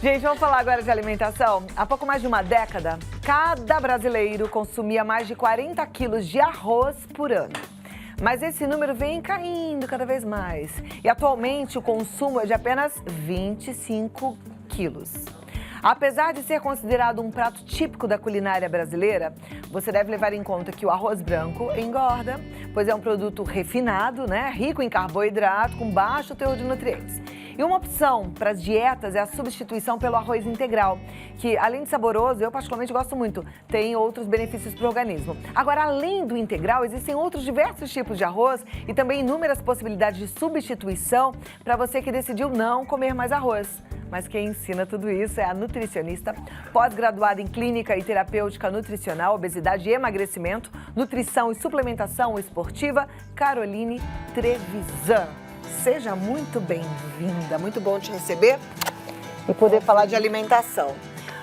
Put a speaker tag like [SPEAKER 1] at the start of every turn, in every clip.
[SPEAKER 1] Gente, vamos falar agora de alimentação. Há pouco mais de uma década, cada brasileiro consumia mais de 40 quilos de arroz por ano. Mas esse número vem caindo cada vez mais. E atualmente o consumo é de apenas 25 quilos. Apesar de ser considerado um prato típico da culinária brasileira, você deve levar em conta que o arroz branco engorda, pois é um produto refinado, rico em carboidrato, com baixo teor de nutrientes. E uma opção para as dietas é a substituição pelo arroz integral, que além de saboroso, eu particularmente gosto muito, tem outros benefícios para o organismo. Agora, além do integral, existem outros diversos tipos de arroz e também inúmeras possibilidades de substituição para você que decidiu não comer mais arroz. Mas quem ensina tudo isso é a nutricionista, pós-graduada em Clínica e Terapêutica Nutricional, Obesidade e Emagrecimento, Nutrição e Suplementação Esportiva, Caroline Trevisan. Seja muito bem-vinda, muito bom te receber e poder falar de alimentação.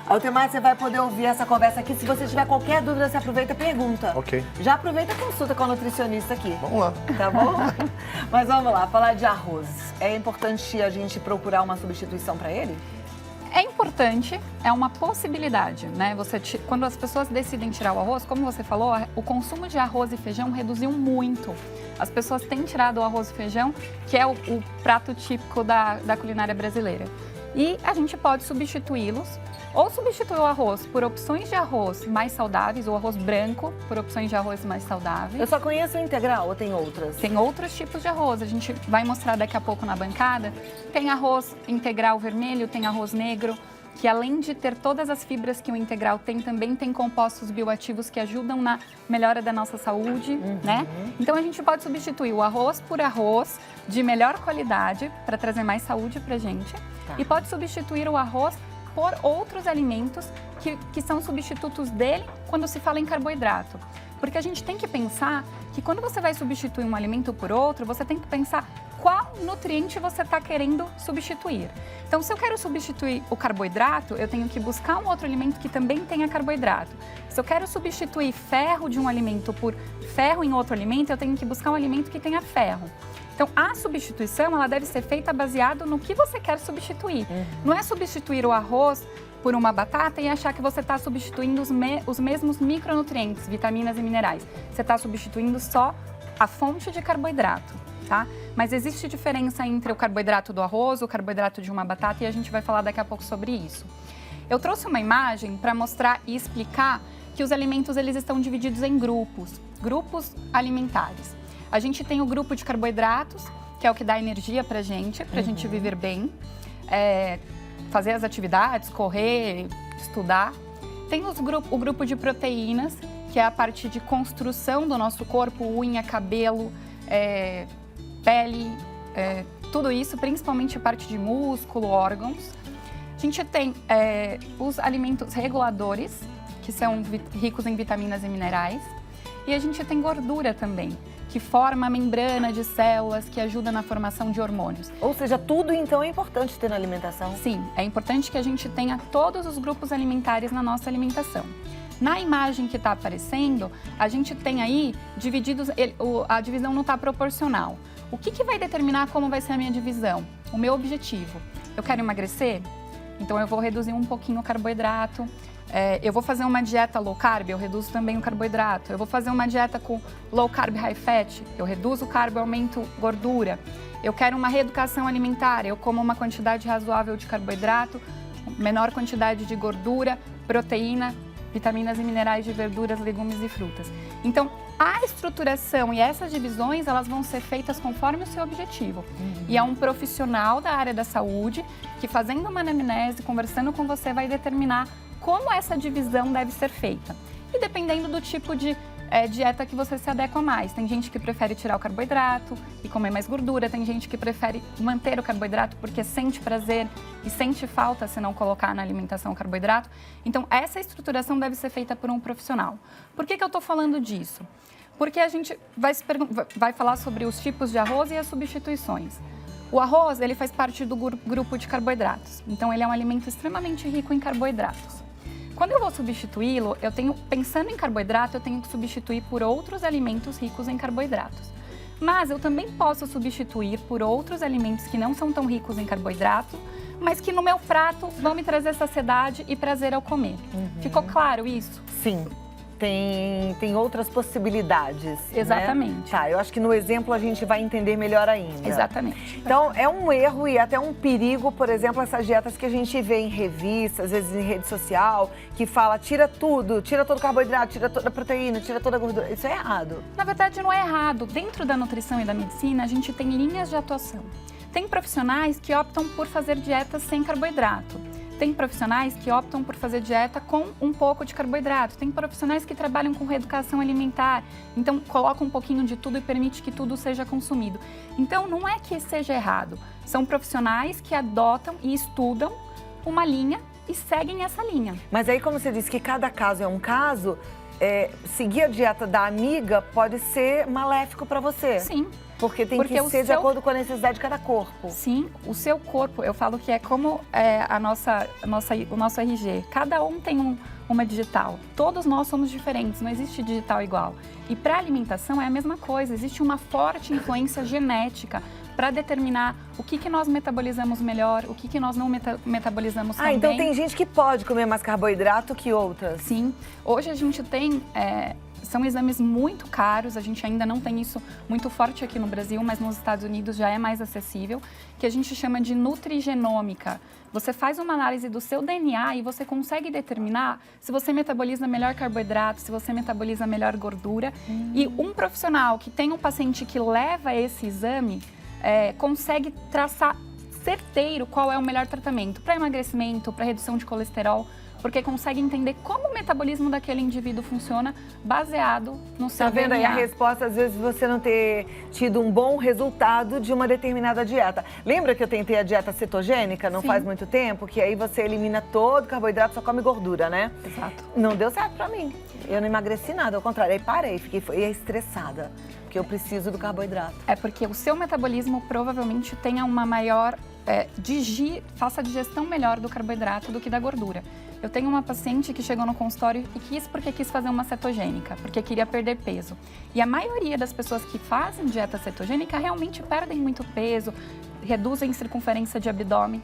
[SPEAKER 1] Altemar, você vai poder ouvir essa conversa aqui. Se você tiver qualquer dúvida, você aproveita e pergunta.
[SPEAKER 2] Ok.
[SPEAKER 1] Já aproveita a consulta com a nutricionista aqui.
[SPEAKER 2] Vamos lá.
[SPEAKER 1] Tá bom? Mas vamos lá, falar de arroz. É importante a gente procurar uma substituição para ele?
[SPEAKER 3] É importante, é uma possibilidade, né? Quando as pessoas decidem tirar o arroz, como você falou, o consumo de arroz e feijão reduziu muito. As pessoas têm tirado o arroz e feijão, que é o prato típico da culinária brasileira. E a gente pode substituí-los, ou substituir o arroz por opções de arroz mais saudáveis, ou arroz branco por opções de arroz mais saudáveis.
[SPEAKER 1] Eu só conheço o integral ou tem outras?
[SPEAKER 3] Tem outros tipos de arroz, a gente vai mostrar daqui a pouco na bancada. Tem arroz integral vermelho, tem arroz negro, que além de ter todas as fibras que o integral tem, também tem compostos bioativos que ajudam na melhora da nossa saúde, né? Então a gente pode substituir o arroz por arroz de melhor qualidade, para trazer mais saúde pra gente. E pode substituir o arroz por outros alimentos que são substitutos dele quando se fala em carboidrato. Porque a gente tem que pensar que quando você vai substituir um alimento por outro, você tem que pensar qual nutriente você está querendo substituir. Então, se eu quero substituir o carboidrato, eu tenho que buscar um outro alimento que também tenha carboidrato. Se eu quero substituir ferro de um alimento por ferro em outro alimento, eu tenho que buscar um alimento que tenha ferro. Então, a substituição, ela deve ser feita baseado no que você quer substituir. Não é substituir o arroz por uma batata e achar que você está substituindo os mesmos micronutrientes, vitaminas e minerais. Você está substituindo só a fonte de carboidrato, tá? Mas existe diferença entre o carboidrato do arroz, o carboidrato de uma batata, e a gente vai falar daqui a pouco sobre isso. Eu trouxe uma imagem para mostrar e explicar que os alimentos eles estão divididos em grupos alimentares. A gente tem o grupo de carboidratos, que é o que dá energia pra gente viver bem, fazer as atividades, correr, estudar. Tem o grupo de proteínas, que é a parte de construção do nosso corpo, unha, cabelo, pele, tudo isso, principalmente a parte de músculo, órgãos. A gente tem os alimentos reguladores, que são ricos em vitaminas e minerais. E a gente tem gordura também, que forma a membrana de células, que ajuda na formação de hormônios.
[SPEAKER 1] Ou seja, tudo então é importante ter na alimentação?
[SPEAKER 3] Sim, é importante que a gente tenha todos os grupos alimentares na nossa alimentação. Na imagem que está aparecendo, a gente tem aí divididos, a divisão não está proporcional. O que vai determinar como vai ser a minha divisão? O meu objetivo. Eu quero emagrecer? Então eu vou reduzir um pouquinho o carboidrato. Eu vou fazer uma dieta low carb, eu reduzo também o carboidrato. Eu vou fazer uma dieta com low carb, high fat, eu reduzo o carbo e aumento gordura. Eu quero uma reeducação alimentar, eu como uma quantidade razoável de carboidrato, menor quantidade de gordura, proteína, vitaminas e minerais de verduras, legumes e frutas. Então, a estruturação e essas divisões, elas vão ser feitas conforme o seu objetivo. E é um profissional da área da saúde que, fazendo uma anamnese, conversando com você, vai determinar como essa divisão deve ser feita. E dependendo do tipo de dieta que você se adequa mais. Tem gente que prefere tirar o carboidrato e comer mais gordura, tem gente que prefere manter o carboidrato porque sente prazer e sente falta se não colocar na alimentação o carboidrato. Então, essa estruturação deve ser feita por um profissional. Por que eu estou falando disso? Porque a gente vai falar sobre os tipos de arroz e as substituições. O arroz, ele faz parte do grupo de carboidratos. Então, ele é um alimento extremamente rico em carboidratos. Quando eu vou substituí-lo, pensando em carboidrato, eu tenho que substituir por outros alimentos ricos em carboidratos. Mas eu também posso substituir por outros alimentos que não são tão ricos em carboidrato, mas que no meu prato vão me trazer saciedade e prazer ao comer. Ficou claro isso?
[SPEAKER 1] Sim. Tem outras possibilidades.
[SPEAKER 3] Exatamente.
[SPEAKER 1] Né? Tá, eu acho que no exemplo a gente vai entender melhor ainda.
[SPEAKER 3] Exatamente.
[SPEAKER 1] Então, é um erro e até um perigo, por exemplo, essas dietas que a gente vê em revistas, às vezes em rede social, que fala tira tudo, tira todo o carboidrato, tira toda a proteína, tira toda a gordura. Isso é errado.
[SPEAKER 3] Na verdade, não é errado. Dentro da nutrição e da medicina, a gente tem linhas de atuação. Tem profissionais que optam por fazer dietas sem carboidrato. Tem profissionais que optam por fazer dieta com um pouco de carboidrato. Tem profissionais que trabalham com reeducação alimentar. Então, coloca um pouquinho de tudo e permite que tudo seja consumido. Então, não é que seja errado. São profissionais que adotam e estudam uma linha e seguem essa linha.
[SPEAKER 1] Mas aí, como você disse que cada caso é um caso, seguir a dieta da amiga pode ser maléfico para você.
[SPEAKER 3] Sim.
[SPEAKER 1] Porque tem que ser de acordo com a necessidade de cada corpo.
[SPEAKER 3] Sim, o seu corpo, eu falo que é como o nosso RG. Cada um tem uma digital. Todos nós somos diferentes, não existe digital igual. E para alimentação é a mesma coisa, existe uma forte influência genética para determinar o que nós metabolizamos melhor, o que nós não metabolizamos também.
[SPEAKER 1] Então tem gente que pode comer mais carboidrato que outras?
[SPEAKER 3] Sim, hoje a gente tem... São exames muito caros, a gente ainda não tem isso muito forte aqui no Brasil, mas nos Estados Unidos já é mais acessível, que a gente chama de nutrigenômica. Você faz uma análise do seu DNA e você consegue determinar se você metaboliza melhor carboidrato, se você metaboliza melhor gordura. E um profissional que tem um paciente que leva esse exame, consegue traçar certeiro qual é o melhor tratamento para emagrecimento, para redução de colesterol, porque consegue entender como o metabolismo daquele indivíduo funciona baseado no seu DNA.
[SPEAKER 1] Tá vendo aí a resposta, às vezes, você não ter tido um bom resultado de uma determinada dieta. Lembra que eu tentei a dieta cetogênica não faz muito tempo? Que aí você elimina todo o carboidrato, só come gordura, né?
[SPEAKER 3] Exato.
[SPEAKER 1] Não deu certo pra mim. Eu não emagreci nada, ao contrário. Aí parei, fiquei estressada, porque eu preciso do carboidrato.
[SPEAKER 3] É porque o seu metabolismo provavelmente tenha uma maior... faça a digestão melhor do carboidrato do que da gordura. Eu tenho uma paciente que chegou no consultório e quis fazer uma cetogênica, porque queria perder peso. E a maioria das pessoas que fazem dieta cetogênica realmente perdem muito peso, reduzem circunferência de abdômen.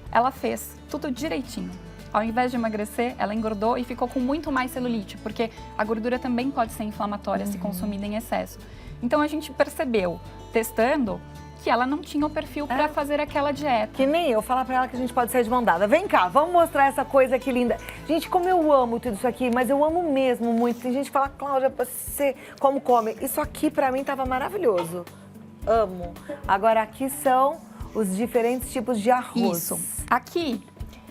[SPEAKER 3] Ela fez tudo direitinho. Ao invés de emagrecer, ela engordou e ficou com muito mais celulite, porque a gordura também pode ser inflamatória se consumida em excesso. Então a gente percebeu, testando, que ela não tinha o perfil para fazer aquela dieta.
[SPEAKER 1] Que nem eu, falar pra ela que a gente pode sair de mão dada. Vem cá, vamos mostrar essa coisa aqui linda. Gente, como eu amo tudo isso aqui, mas eu amo mesmo muito. Tem gente que fala, Cláudia, você como come? Isso aqui pra mim tava maravilhoso. Amo. Agora aqui são os diferentes tipos de arroz.
[SPEAKER 3] Isso. Aqui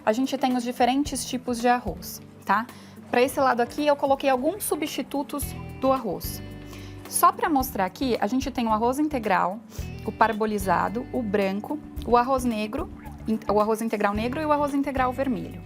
[SPEAKER 3] a gente tem os diferentes tipos de arroz, tá? Para esse lado aqui eu coloquei alguns substitutos do arroz. Só para mostrar aqui, a gente tem o arroz integral, o parbolizado, o branco, o arroz negro, o arroz integral negro e o arroz integral vermelho.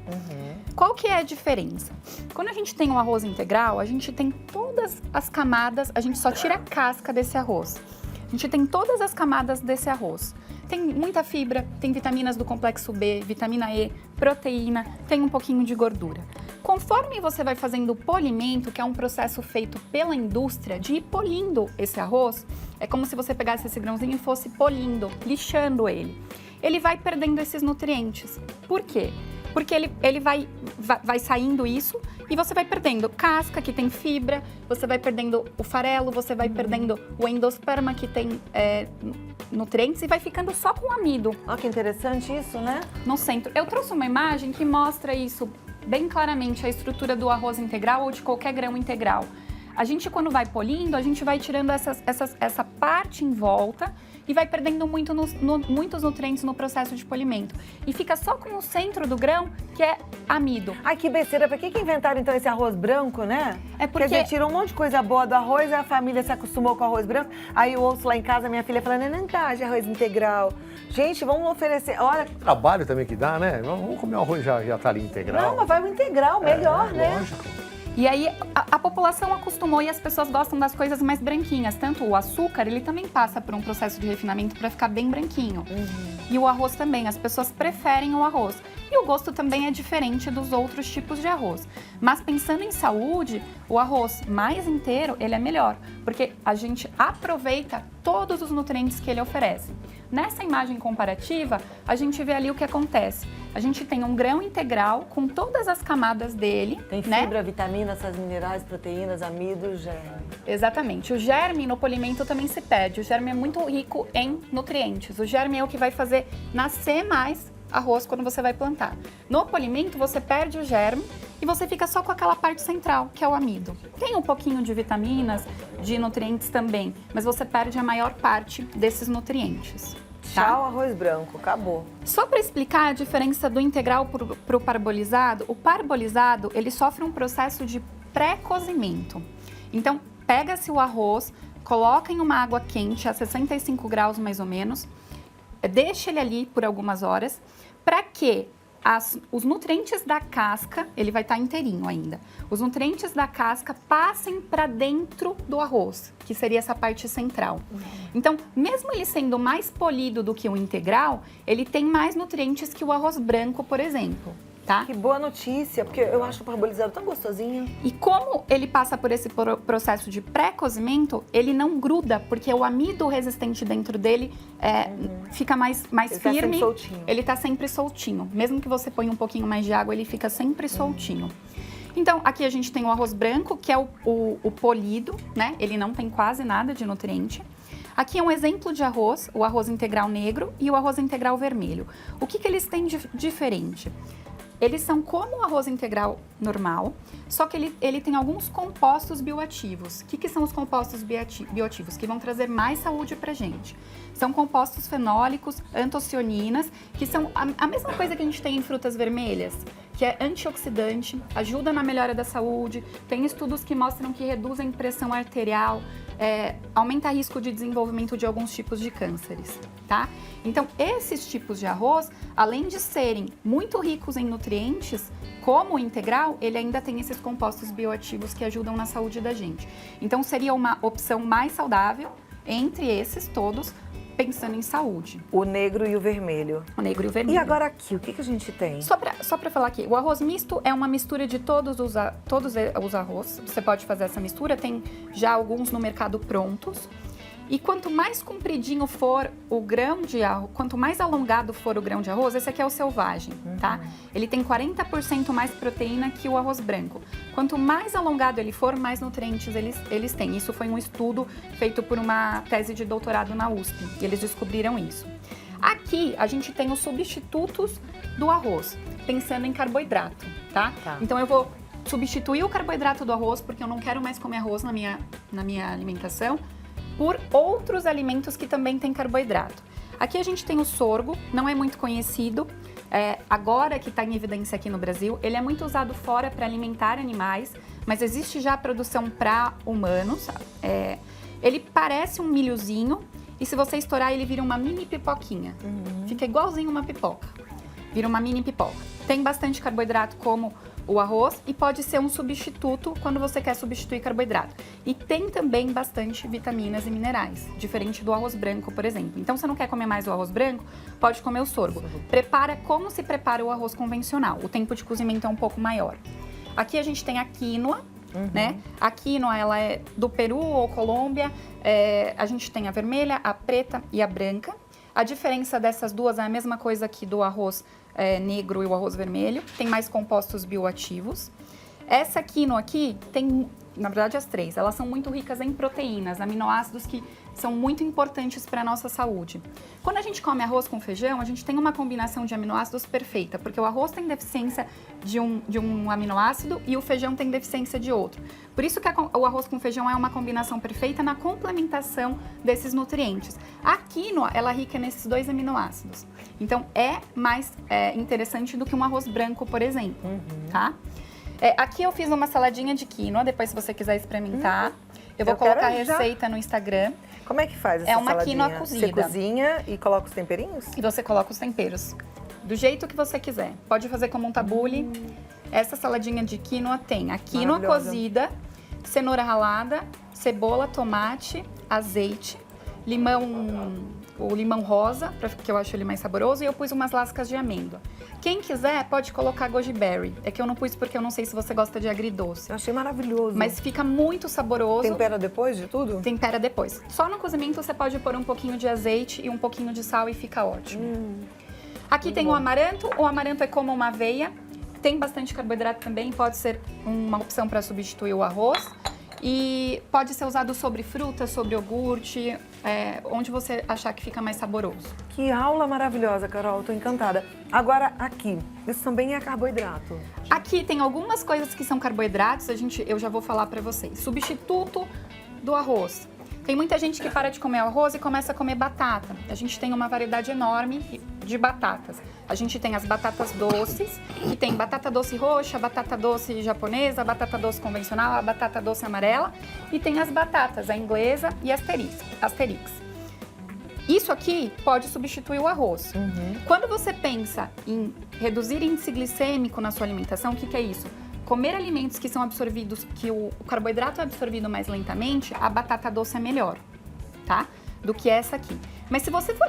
[SPEAKER 3] Qual que é a diferença? Quando a gente tem um arroz integral, a gente tem todas as camadas, a gente só tira a casca desse arroz. A gente tem todas as camadas desse arroz. Tem muita fibra, tem vitaminas do complexo B, vitamina E, proteína, tem um pouquinho de gordura. Conforme você vai fazendo o polimento, que é um processo feito pela indústria de ir polindo esse arroz, é como se você pegasse esse grãozinho e fosse polindo, lixando ele. Ele vai perdendo esses nutrientes. Por quê? Porque ele vai saindo isso e você vai perdendo casca, que tem fibra, você vai perdendo o farelo, você vai perdendo o endosperma, que tem nutrientes, e vai ficando só com amido.
[SPEAKER 1] Olha que interessante isso, né?
[SPEAKER 3] No centro. Eu trouxe uma imagem que mostra isso bem claramente, a estrutura do arroz integral ou de qualquer grão integral. A gente, quando vai polindo, a gente vai tirando essa parte em volta e vai perdendo muitos nutrientes no processo de polimento. E fica só com o centro do grão, que é amido.
[SPEAKER 1] Ai, que besteira. Por que inventaram, então, esse arroz branco, né?
[SPEAKER 3] É porque...
[SPEAKER 1] Quer dizer, tirou um monte de coisa boa do arroz, a família se acostumou com o arroz branco. Aí eu ouço lá em casa, minha filha falando, não tá de arroz integral. Gente, vamos oferecer, olha...
[SPEAKER 2] Trabalho também que dá, né? Vamos comer o arroz, já tá ali integral.
[SPEAKER 1] Não, mas vai o integral, melhor, né?
[SPEAKER 2] Lógico.
[SPEAKER 3] E aí a população acostumou e as pessoas gostam das coisas mais branquinhas. Tanto o açúcar, ele também passa por um processo de refinamento para ficar bem branquinho. E o arroz também, as pessoas preferem o arroz. E o gosto também é diferente dos outros tipos de arroz. Mas pensando em saúde, o arroz mais inteiro, ele é melhor, porque a gente aproveita todos os nutrientes que ele oferece. Nessa imagem comparativa, a gente vê ali o que acontece. A gente tem um grão integral com todas as camadas dele.
[SPEAKER 1] Tem fibra, vitaminas, sais minerais, proteínas, amido, germe.
[SPEAKER 3] Exatamente. O germe no polimento também se perde. O germe é muito rico em nutrientes. O germe é o que vai fazer nascer mais arroz quando você vai plantar. No polimento, você perde o germe e você fica só com aquela parte central, que é o amido. Tem um pouquinho de vitaminas, de nutrientes também, mas você perde a maior parte desses nutrientes. Tá?
[SPEAKER 1] Tchau, arroz branco, acabou.
[SPEAKER 3] Só para explicar a diferença do integral para o parbolizado, o parbolizado, ele sofre um processo de pré-cozimento. Então, pega-se o arroz, coloca em uma água quente a 65 graus mais ou menos, deixa ele ali por algumas horas, para que os nutrientes da casca, ele vai estar inteirinho ainda, os nutrientes da casca passem para dentro do arroz, que seria essa parte central. Então, mesmo ele sendo mais polido do que o integral, ele tem mais nutrientes que o arroz branco, por exemplo. Tá?
[SPEAKER 1] Que boa notícia, porque eu acho o parbolizado tão gostosinho.
[SPEAKER 3] E como ele passa por esse processo de pré-cozimento, ele não gruda, porque o amido resistente dentro dele fica mais
[SPEAKER 1] Ele tá
[SPEAKER 3] firme.
[SPEAKER 1] sempre soltinho.
[SPEAKER 3] Ele tá sempre soltinho. Mesmo que você ponha um pouquinho mais de água, ele fica sempre soltinho. Então, aqui a gente tem o arroz branco, que é o polido, né? Ele não tem quase nada de nutriente. Aqui é um exemplo de arroz, o arroz integral negro e o arroz integral vermelho. O que eles têm de diferente? Eles são como o arroz integral normal, só que ele tem alguns compostos bioativos. O que são os compostos bioativos? Que vão trazer mais saúde pra gente. São compostos fenólicos, antocianinas, que são a mesma coisa que a gente tem em frutas vermelhas, que é antioxidante, ajuda na melhora da saúde, tem estudos que mostram que reduzem pressão arterial, aumenta o risco de desenvolvimento de alguns tipos de cânceres, tá? Então, esses tipos de arroz, além de serem muito ricos em nutrientes, como o integral, ele ainda tem esses compostos bioativos que ajudam na saúde da gente. Então, seria uma opção mais saudável entre esses todos, pensando em saúde.
[SPEAKER 1] O negro e o vermelho.
[SPEAKER 3] O negro e o vermelho.
[SPEAKER 1] E agora aqui, o que a gente tem?
[SPEAKER 3] Só pra falar aqui, o arroz misto é uma mistura de todos os arroz. Você pode fazer essa mistura, tem já alguns no mercado prontos. E quanto mais compridinho for o grão de arroz, quanto mais alongado for o grão de arroz, esse aqui é o selvagem, tá? Ele tem 40% mais proteína que o arroz branco. Quanto mais alongado ele for, mais nutrientes eles têm. Isso foi um estudo feito por uma tese de doutorado na USP, e eles descobriram isso. Aqui, a gente tem os substitutos do arroz, pensando em carboidrato, tá? Então, eu vou substituir o carboidrato do arroz, porque eu não quero mais comer arroz na minha alimentação, por outros alimentos que também têm carboidrato. Aqui a gente tem o sorgo, não é muito conhecido, agora que está em evidência aqui no Brasil, ele é muito usado fora para alimentar animais, mas existe já a produção para humanos. Ele parece um milhozinho e se você estourar ele vira uma mini pipoquinha, fica igualzinho uma pipoca, vira uma mini pipoca. Tem bastante carboidrato como o arroz e pode ser um substituto quando você quer substituir carboidrato. E tem também bastante vitaminas e minerais, diferente do arroz branco, por exemplo. Então, se você não quer comer mais o arroz branco, pode comer o sorgo. Prepara como se prepara o arroz convencional. O tempo de cozimento é um pouco maior. Aqui a gente tem a quinoa, né? A quinoa, ela é do Peru ou Colômbia. A gente tem a vermelha, a preta e a branca. A diferença dessas duas é a mesma coisa que do arroz negro e o arroz vermelho, tem mais compostos bioativos. Essa quinoa aqui tem, na verdade as três, elas são muito ricas em proteínas, aminoácidos que são muito importantes para a nossa saúde. Quando a gente come arroz com feijão, a gente tem uma combinação de aminoácidos perfeita, porque o arroz tem deficiência de um aminoácido e o feijão tem deficiência de outro. Por isso que o arroz com feijão é uma combinação perfeita na complementação desses nutrientes. A quinoa, ela é rica nesses dois aminoácidos. Então, é mais interessante do que um arroz branco, por exemplo, tá? Aqui eu fiz uma saladinha de quinoa, depois se você quiser experimentar. Eu vou colocar a receita no Instagram.
[SPEAKER 1] Como é que faz essa
[SPEAKER 3] saladinha? É uma
[SPEAKER 1] saladinha?
[SPEAKER 3] quinoa cozida.
[SPEAKER 1] Você cozinha e coloca os temperinhos?
[SPEAKER 3] E você coloca os temperos, do jeito que você quiser. Pode fazer como um tabule. Essa saladinha de quinoa tem a quinoa cozida, cenoura ralada, cebola, tomate, azeite, limão o limão rosa, que eu acho ele mais saboroso, e eu pus umas lascas de amêndoa. Quem quiser pode colocar goji berry. É que eu não pus porque eu não sei se você gosta de agridoce.
[SPEAKER 1] Eu achei maravilhoso.
[SPEAKER 3] Mas fica muito saboroso.
[SPEAKER 1] Tempera depois de tudo?
[SPEAKER 3] Tempera depois. Só no cozimento você pode pôr um pouquinho de azeite e um pouquinho de sal e fica ótimo. Aqui tem o amaranto. O amaranto é como uma aveia. Tem bastante carboidrato também, pode ser uma opção para substituir o arroz. E pode ser usado sobre fruta, sobre iogurte, onde você achar que fica mais saboroso.
[SPEAKER 1] Que aula maravilhosa, Carol. Tô encantada. Agora, aqui, isso também é carboidrato.
[SPEAKER 3] Aqui tem algumas coisas que são carboidratos, eu já vou falar para vocês. Substituto do arroz. Tem muita gente que para de comer arroz e começa a comer batata. A gente tem uma variedade enorme de batatas. A gente tem as batatas doces, que tem batata doce roxa, batata doce japonesa, batata doce convencional, a batata doce amarela. E tem as batatas, a inglesa e a asterix. Isso aqui pode substituir o arroz. Quando você pensa em reduzir índice glicêmico na sua alimentação, o que é isso? Comer alimentos que são absorvidos, que o carboidrato é absorvido mais lentamente, a batata doce é melhor, tá? Do que essa aqui. Mas se você for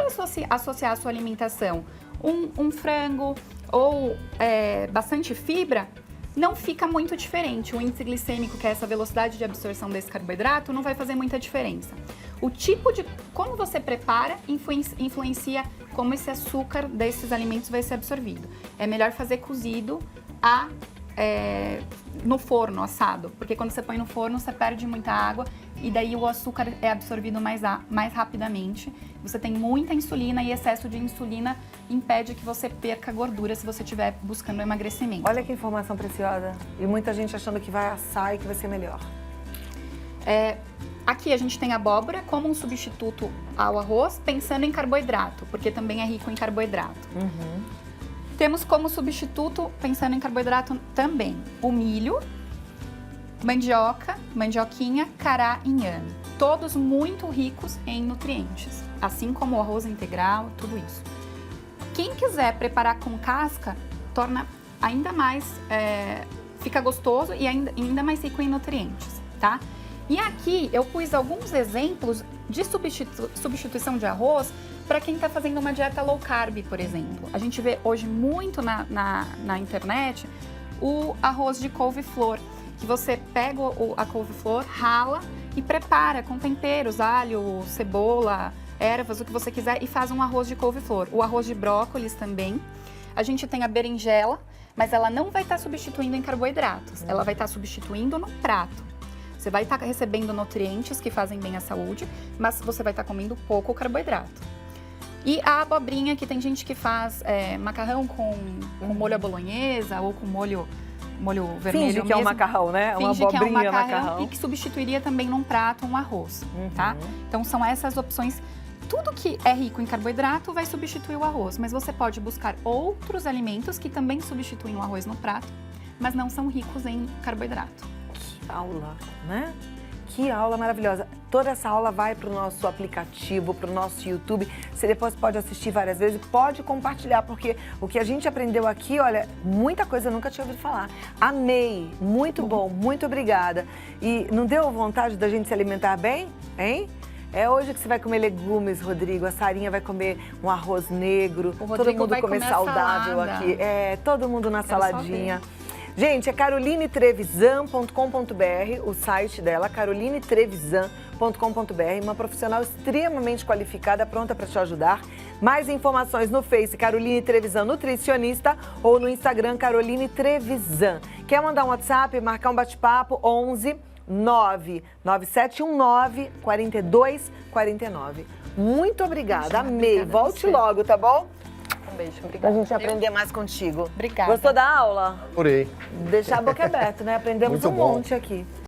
[SPEAKER 3] associar a sua alimentação um frango ou bastante fibra, não fica muito diferente. O índice glicêmico, que é essa velocidade de absorção desse carboidrato, não vai fazer muita diferença. O tipo de... Como você prepara, influencia como esse açúcar desses alimentos vai ser absorvido. É melhor fazer cozido no forno, assado, porque quando você põe no forno, você perde muita água e daí o açúcar é absorvido mais rapidamente. Você tem muita insulina e excesso de insulina impede que você perca gordura se você estiver buscando emagrecimento.
[SPEAKER 1] Olha que informação preciosa. E muita gente achando que vai assar e que vai ser melhor.
[SPEAKER 3] Aqui a gente tem abóbora como um substituto ao arroz, pensando em carboidrato, porque também é rico em carboidrato. Temos como substituto, pensando em carboidrato também, o milho, mandioca, mandioquinha, cará e inhame. Todos muito ricos em nutrientes, assim como o arroz integral, tudo isso. Quem quiser preparar com casca, torna ainda mais, fica gostoso e ainda mais rico em nutrientes, tá? E aqui eu pus alguns exemplos de substituição de arroz para quem está fazendo uma dieta low carb, por exemplo. A gente vê hoje muito na internet o arroz de couve-flor, que você pega a couve-flor, rala e prepara com temperos, alho, cebola, ervas, o que você quiser, e faz um arroz de couve-flor. O arroz de brócolis também. A gente tem a berinjela, mas ela não vai estar substituindo em carboidratos, ela vai estar substituindo no prato. Você vai estar recebendo nutrientes que fazem bem à saúde, mas você vai estar comendo pouco carboidrato. E a abobrinha, que tem gente que faz macarrão com molho à bolonhesa ou com molho vermelho.
[SPEAKER 1] Finge que é um macarrão, né? Uma
[SPEAKER 3] Finge que é um
[SPEAKER 1] abobrinha
[SPEAKER 3] macarrão e que substituiria também num prato um arroz, tá? Então são essas opções. Tudo que é rico em carboidrato vai substituir o arroz, mas você pode buscar outros alimentos que também substituem o arroz no prato, mas não são ricos em carboidrato.
[SPEAKER 1] Que aula, né? Que aula maravilhosa. Toda essa aula vai para o nosso aplicativo, para o nosso YouTube. Você depois pode assistir várias vezes, pode compartilhar, porque o que a gente aprendeu aqui, olha, muita coisa eu nunca tinha ouvido falar. Amei, muito bom, muito obrigada. E não deu vontade da gente se alimentar bem, hein? É hoje que você vai comer legumes, Rodrigo. A Sarinha vai comer um arroz negro. Todo mundo
[SPEAKER 3] vai
[SPEAKER 1] comer
[SPEAKER 3] comer
[SPEAKER 1] saudável
[SPEAKER 3] salada.
[SPEAKER 1] Aqui. Todo mundo na
[SPEAKER 3] Quero
[SPEAKER 1] saladinha. Gente, é carolinetrevisan.com.br, o site dela, carolinetrevisan.com.br, uma profissional extremamente qualificada, pronta para te ajudar. Mais informações no Face, Caroline Trevisan Nutricionista, ou no Instagram, Caroline Trevisan. Quer mandar um WhatsApp, marcar um bate-papo? 11 99719 4249. Muito obrigada, amei.
[SPEAKER 3] Obrigada
[SPEAKER 1] Volte
[SPEAKER 3] a você.
[SPEAKER 1] logo, tá bom?
[SPEAKER 3] Um beijo,
[SPEAKER 1] Pra
[SPEAKER 3] obrigada.
[SPEAKER 1] gente aprender mais contigo.
[SPEAKER 3] Obrigada.
[SPEAKER 1] Gostou da aula?
[SPEAKER 2] Adorei.
[SPEAKER 1] Deixar a boca aberta, né? Aprendemos
[SPEAKER 2] Muito
[SPEAKER 1] um
[SPEAKER 2] bom.
[SPEAKER 1] monte aqui.